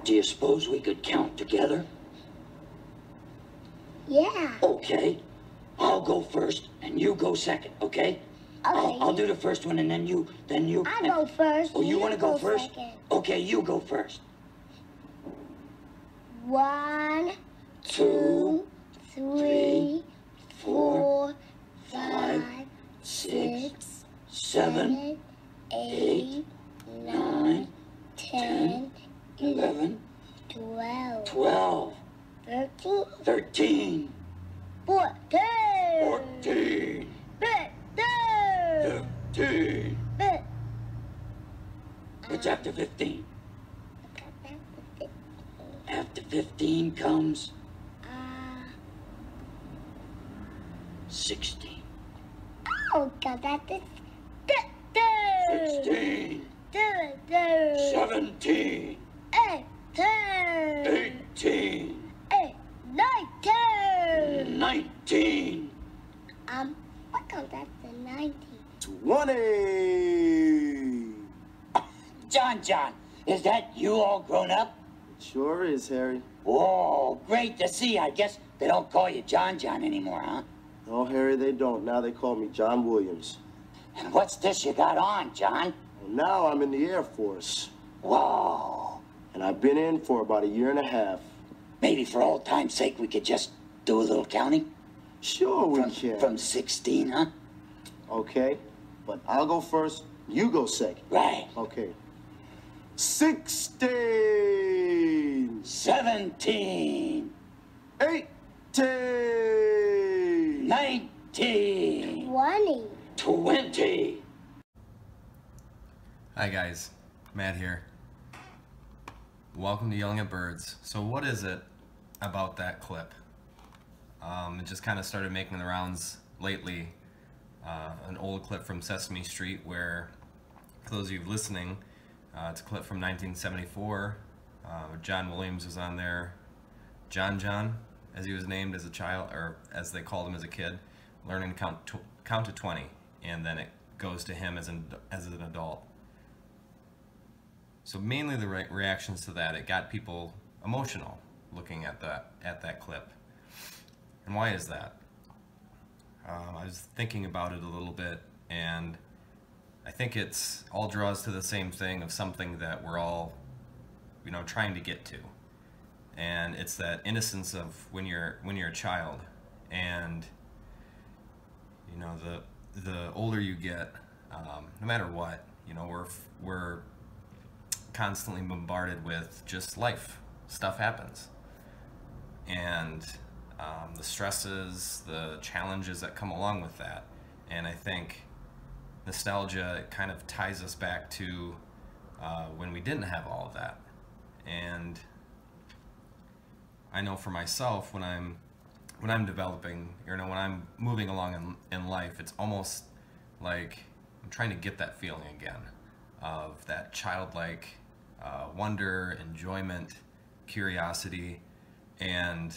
Do you suppose we could count together? Yeah. Okay. I'll go first and you go second, okay? Okay. I'll do the first one and then you. I go first. Oh, you want to go first? Second. Okay, you go first. 1, 2, 3, 4, 5, 5, 6, 7, 8, 9, 10, 11, 12, 12, 13, 13, 14, 14, 15, 15. What's after 15? After 15 comes 16. Oh, God, that is 16. 17. 18. 19. 19. What comes after 19? 20. John, is that you all grown up? It sure is, Harry. Whoa, great to see. I guess they don't call you John anymore, huh? No, Harry, they don't. Now they call me John Williams. And what's this you got on, John? Well, now I'm in the Air Force. Whoa. And I've been in for about 1.5 years. Maybe for old time's sake we could just do a little counting? Sure we can. From 16, huh? Okay, but I'll go first, you go second. Right. Okay. 16. 17. 18. 19. 20. 20. Hi guys, Matt here. Welcome to Yelling at Birds. So what is it about that clip? It just kind of started making the rounds lately. An old clip from Sesame Street where, for those of you listening, it's a clip from 1974. John Williams was on there. John, as he was named as a child, or as they called him as a kid, learning to count to 20, and then it goes to him as an adult. So mainly the reactions to that, it got people emotional looking at that clip. And why is that? I was thinking about it a little bit, and I think it's all draws to the same thing of something that we're all, trying to get to. And it's that innocence of when you're a child, and the older you get, no matter what, we're constantly bombarded with just life. Stuff happens, and the stresses, the challenges that come along with that. And I think nostalgia kind of ties us back to when we didn't have all of that. And I know for myself, when I'm developing, when I'm moving along in life, it's almost like I'm trying to get that feeling again of that childlike wonder, enjoyment, curiosity, and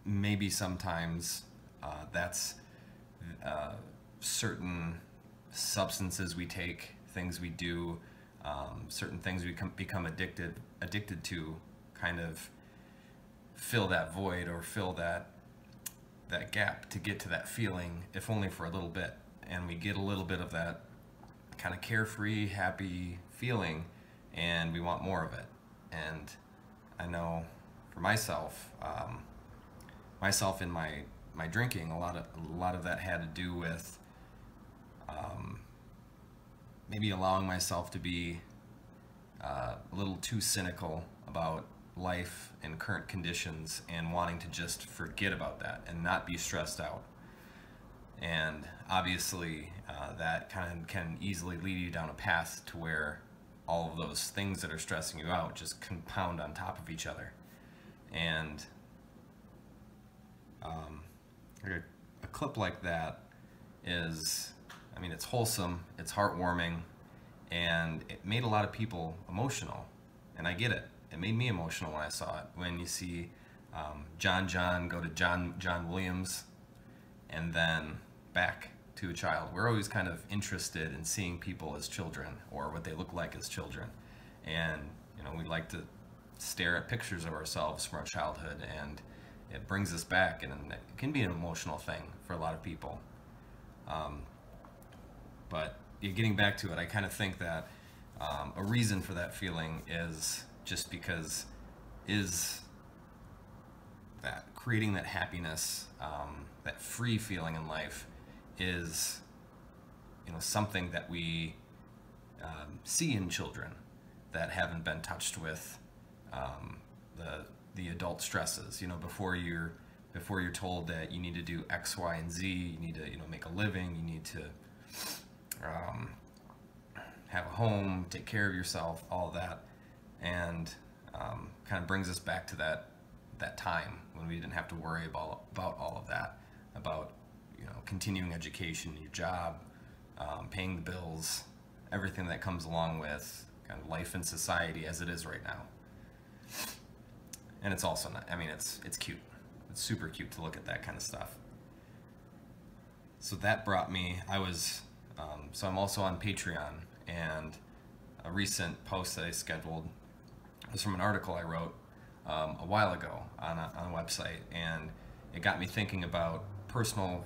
maybe sometimes that's certain substances we take, things we do, certain things we become addicted to, kind of fill that void or fill that gap to get to that feeling, if only for a little bit. And we get a little bit of that kind of carefree, happy feeling, and we want more of it. And I know for myself, in my drinking, a lot of that had to do with maybe allowing myself to be a little too cynical about life and current conditions, and wanting to just forget about that and not be stressed out. And obviously that kind of can easily lead you down a path to where all of those things that are stressing you out just compound on top of each other. And a clip like that is, it's wholesome, it's heartwarming, and it made a lot of people emotional. And I get it. It made me emotional when I saw it. When you see John go to John Williams, and then back to a child. We're always kind of interested in seeing people as children or what they look like as children. And, you know, we like to stare at pictures of ourselves from our childhood, and it brings us back, and it can be an emotional thing for a lot of people. But getting back to it, I kind of think that a reason for that feeling is just because that creating that happiness, that free feeling in life is, you know, something that we see in children that haven't been touched with the adult stresses. You know, before you're told that you need to do X, Y, and Z, you need to, you know, make a living, you need to have a home, take care of yourself, all of that, and kind of brings us back to that time when we didn't have to worry about all of that, about, you know, continuing education, your job, paying the bills, everything that comes along with kind of life in society as it is right now. And it's also not, I mean, it's cute. It's super cute to look at that kind of stuff. So that brought me, so I'm also on Patreon, and a recent post that I scheduled was from an article I wrote a while ago on a website, and it got me thinking about personal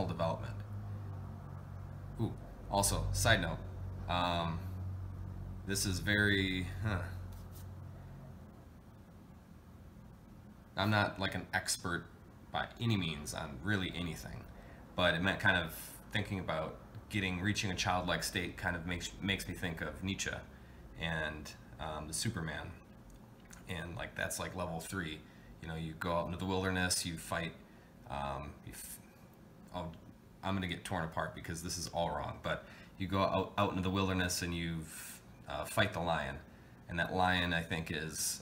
development. Ooh, also, side note, this is very, I'm not like an expert by any means on really anything, but it meant kind of thinking about reaching a childlike state kind of makes me think of Nietzsche and the Superman, and like that's like level 3. You know, you go out into the wilderness, you fight. I'm gonna get torn apart because this is all wrong, but you go out into the wilderness and you fight the lion, and that lion, I think, is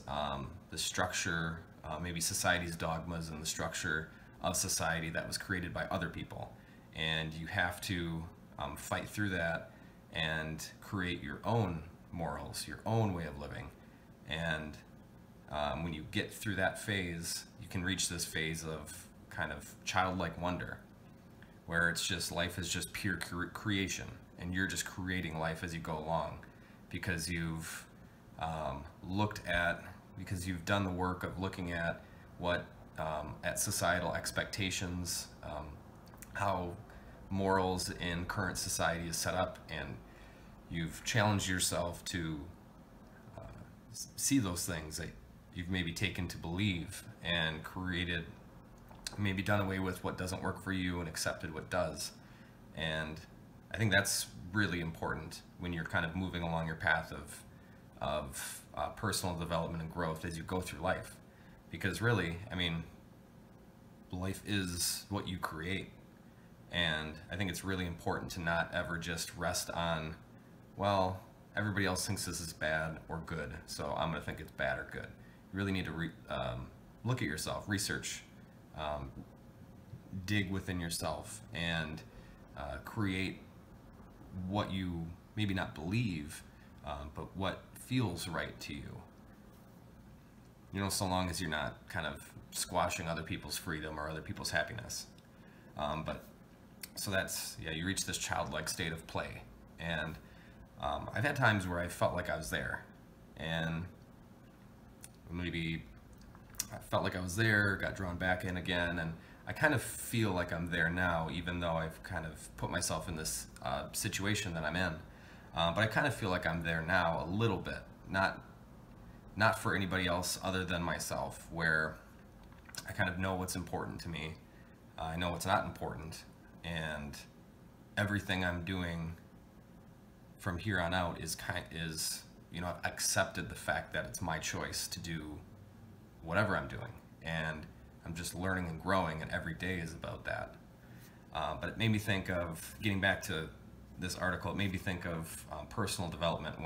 the structure, maybe society's dogmas and the structure of society that was created by other people, and you have to fight through that and create your own morals, your own way of living. And when you get through that phase, you can reach this phase of kind of childlike wonder, where it's just, life is just pure creation, and you're just creating life as you go along, because you've because you've done the work of looking at at societal expectations, how morals in current society is set up, and you've challenged yourself to see those things that you've maybe taken to believe, and maybe done away with what doesn't work for you and accepted what does. And I think that's really important when you're kind of moving along your path of personal development and growth as you go through life, because really, I mean, life is what you create. And I think it's really important to not ever just rest on, well, everybody else thinks this is bad or good, so I'm going to think it's bad or good. You really need to look at yourself, research, dig within yourself, and create what you maybe not believe, but what feels right to you. You know, so long as you're not kind of squashing other people's freedom or other people's happiness. So that's, yeah, you reach this childlike state of play. And I've had times where I felt like I was there, and maybe I felt like I was there, got drawn back in again, and I kind of feel like I'm there now, even though I've kind of put myself in this situation that I'm in. But I kind of feel like I'm there now a little bit, not for anybody else other than myself, where I kind of know what's important to me, I know what's not important, and everything I'm doing from here on out is you know, I've accepted the fact that it's my choice to do whatever I'm doing, and I'm just learning and growing, and every day is about that. But it made me think of, getting back to this article, it made me think of personal development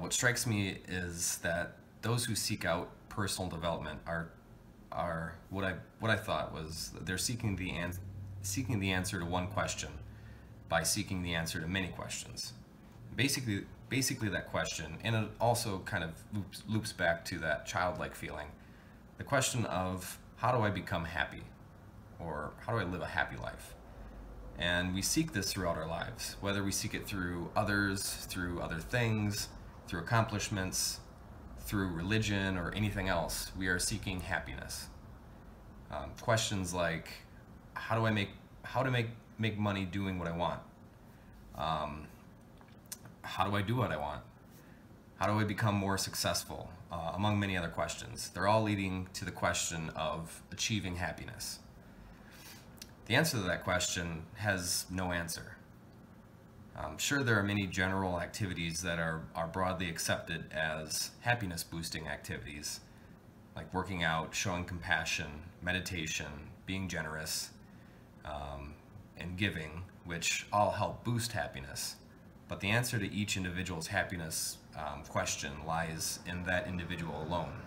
what strikes me is that those who seek out personal development are what I thought was, they're seeking the answer to one question by seeking the answer to many questions. Basically that question, and it also kind of loops back to that childlike feeling, the question of, how do I become happy? or how do I live a happy life? And we seek this throughout our lives, whether we seek it through others, through other things, through accomplishments, through religion, or anything else. We are seeking happiness. Questions like, how to make money doing what I want? How do I do what I want? How do I become more successful? Among many other questions. They're all leading to the question of achieving happiness. The answer to that question has no answer. Sure, there are many general activities that are broadly accepted as happiness boosting activities, like working out, showing compassion, meditation, being generous, and giving, which all help boost happiness. But the answer to each individual's happiness question lies in that individual alone.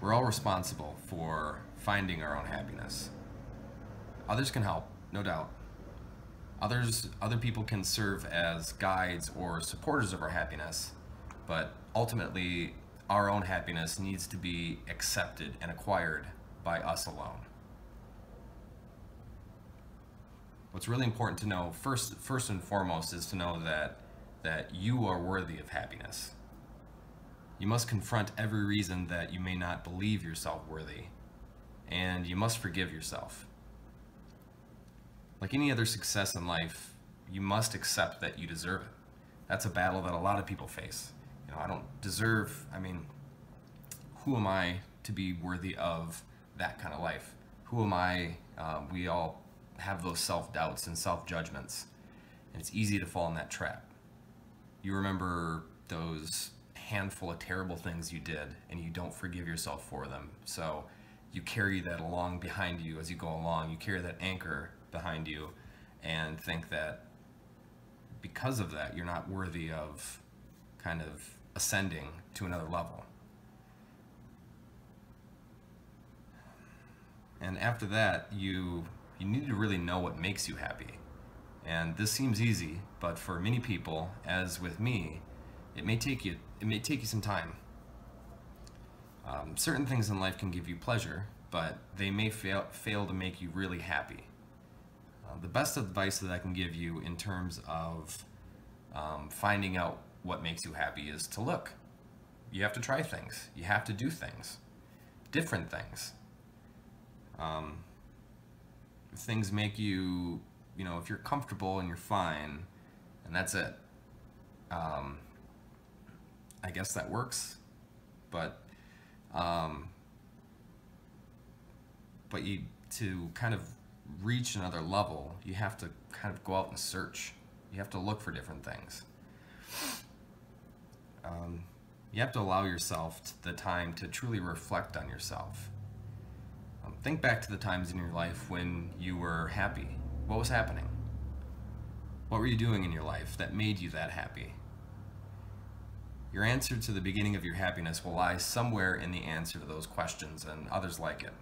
We're all responsible for finding our own happiness. Others can help, no doubt. Other people can serve as guides or supporters of our happiness, but ultimately our own happiness needs to be accepted and acquired by us alone. What's really important to know, first and foremost, is to know that you are worthy of happiness. You must confront every reason that you may not believe yourself worthy, and you must forgive yourself. Like any other success in life, you must accept that you deserve it. That's a battle that a lot of people face. I don't deserve, who am I to be worthy of that kind of life? Who am I? We all have those self-doubts and self-judgments, and it's easy to fall in that trap. You remember those handful of terrible things you did, and you don't forgive yourself for them. So you carry that along behind you as you go along. You carry that anchor behind you and think that because of that, you're not worthy of kind of ascending to another level. And after that, you need to really know what makes you happy. And this seems easy, but for many people, as with me, it may take you some time. Certain things in life can give you pleasure, but they may fail to make you really happy. The best advice that I can give you in terms of finding out what makes you happy is to look. You have to try things. You have to do things. Different things. If things make you, if you're comfortable and you're fine, and that's it, I guess that works. But to kind of reach another level, you have to kind of go out and search. You have to look for different things. You have to allow yourself the time to truly reflect on yourself. Think back to the times in your life when you were happy. What was happening? What were you doing in your life that made you that happy? Your answer to the beginning of your happiness will lie somewhere in the answer to those questions and others like it.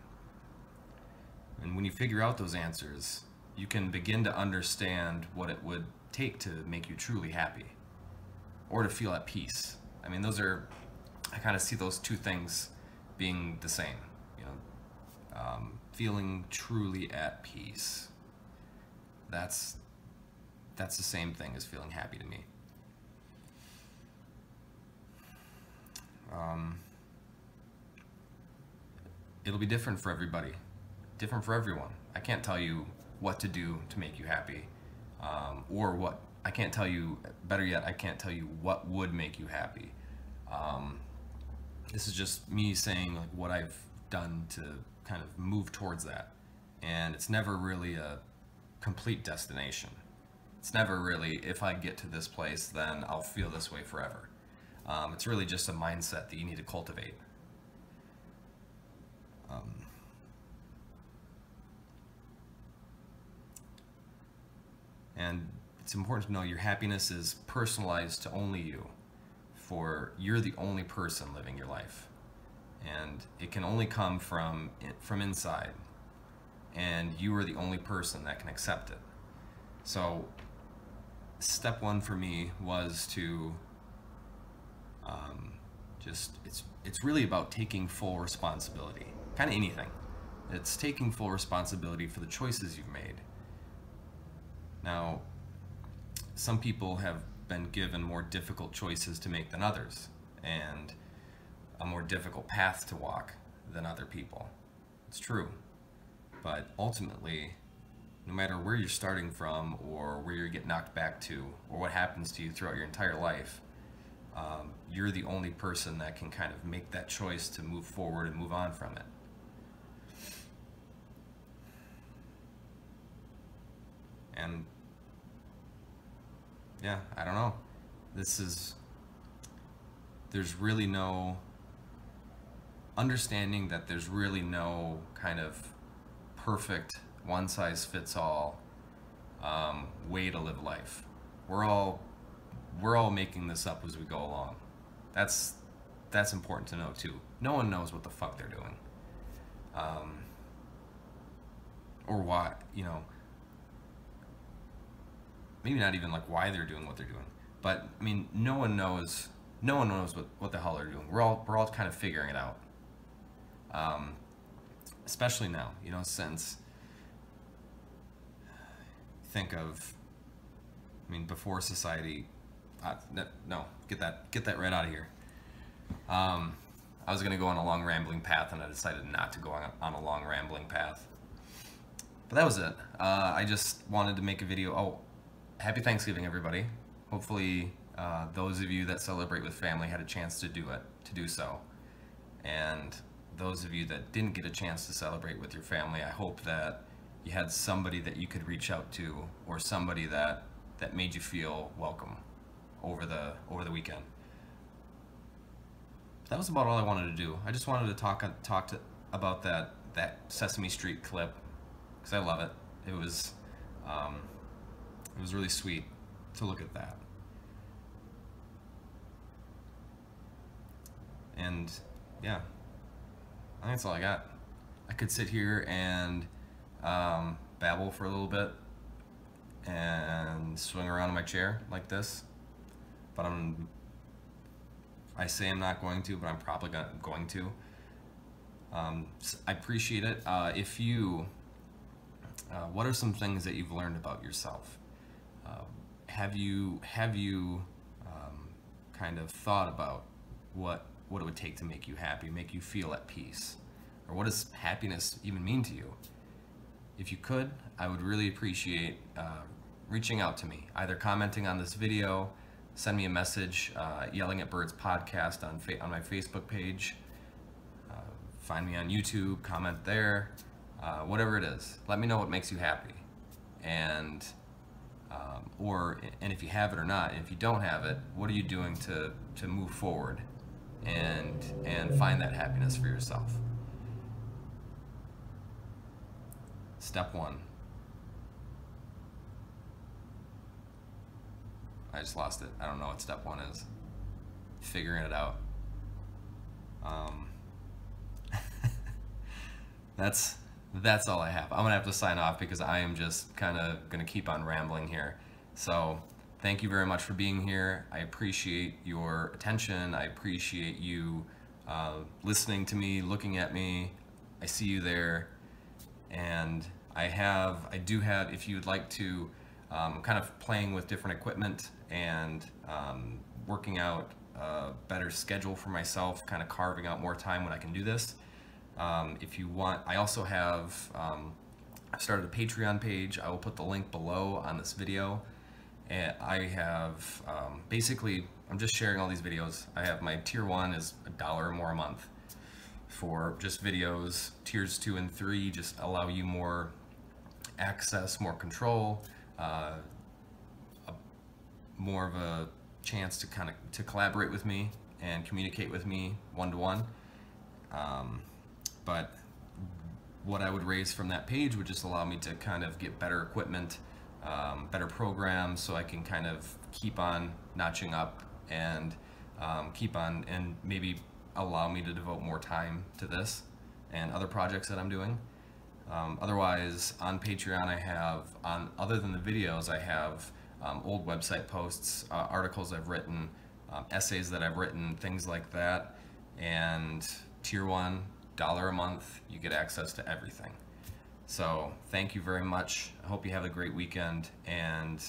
And when you figure out those answers, you can begin to understand what it would take to make you truly happy or to feel at peace. I kind of see those two things being the same, feeling truly at peace. That's the same thing as feeling happy to me. It'll be different for everybody, different for everyone. I can't tell you what to do to make you happy, I can't tell you, better yet, I can't tell you what would make you happy. This is just me saying what I've done to kind of move towards that. And it's never really a complete destination. It's never really, if I get to this place, then I'll feel this way forever. It's really just a mindset that you need to cultivate. And it's important to know your happiness is personalized to only you. For you're the only person living your life. And it can only come from inside. And you are the only person that can accept it. So step one for me was to it's really about taking full responsibility. Kind of anything. It's taking full responsibility for the choices you've made. Now, some people have been given more difficult choices to make than others, and a more difficult path to walk than other people. It's true. But ultimately, no matter where you're starting from or where you get knocked back to or what happens to you throughout your entire life, you're the only person that can kind of make that choice to move forward and move on from it. And yeah, I don't know. There's really no understanding that there's really no kind of perfect one-size-fits-all way to live life. We're all making this up as we go along. That's important to know too. No one knows what the fuck they're doing, or why, maybe not even like why they're doing what they're doing. But I mean, no one knows what the hell they're doing. We're all kind of figuring it out. Especially now, since think of, before society, no, get that right out of here. I was gonna go on a long rambling path and I decided not to go on a long rambling path. But that was it. I just wanted to make a video. Oh, happy Thanksgiving, everybody. Hopefully, those of you that celebrate with family had a chance to do so. And those of you that didn't get a chance to celebrate with your family, I hope that you had somebody that you could reach out to, or somebody that made you feel welcome over the weekend. That was about all I wanted to do. I just wanted to talk about that Sesame Street clip, because I love it. It was really sweet to look at that. And yeah, I think that's all I got. I could sit here and babble for a little bit and swing around in my chair like this, but I say I'm not going to, but I'm probably going to. I appreciate it. If you, what are some things that you've learned about yourself? Have you kind of thought about what it would take to make you happy, make you feel at peace? Or what does happiness even mean to you? If you could, I would really appreciate reaching out to me, either commenting on this video, send me a message, Yelling at Birds podcast on my Facebook page, find me on YouTube, comment there, whatever it is. Let me know what makes you happy, and if you have it or not. And if you don't have it, what are you doing to move forward and find that happiness for yourself? Step 1. I just lost it. I don't know what step 1 is. Figuring it out. That's all I have. I'm gonna have to sign off because I am just kind of gonna keep on rambling here. So thank you very much for being here. I appreciate your attention. I appreciate you listening to me, looking at me. I see you there. And I do have, if you'd like to, kind of playing with different equipment and working out a better schedule for myself, kind of carving out more time when I can do this. If you want, I also have, I've started a Patreon page. I will put the link below on this video. And I have, basically, I'm just sharing all these videos. I have my tier 1 is $1 or more a month for just videos. Tiers 2 and 3 just allow you more access, more control, more of a chance to collaborate with me and communicate with me one-to-one. But what I would raise from that page would just allow me to kind of get better equipment, better programs, so I can kind of keep on notching up and keep on, and maybe allow me to devote more time to this and other projects that I'm doing. Otherwise, on Patreon, I have, other than the videos, I have old website posts, articles I've written, essays that I've written, things like that. And tier 1 $1 a month, you get access to everything. So thank you very much. I hope you have a great weekend, and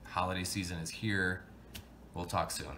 holiday season is here. We'll talk soon.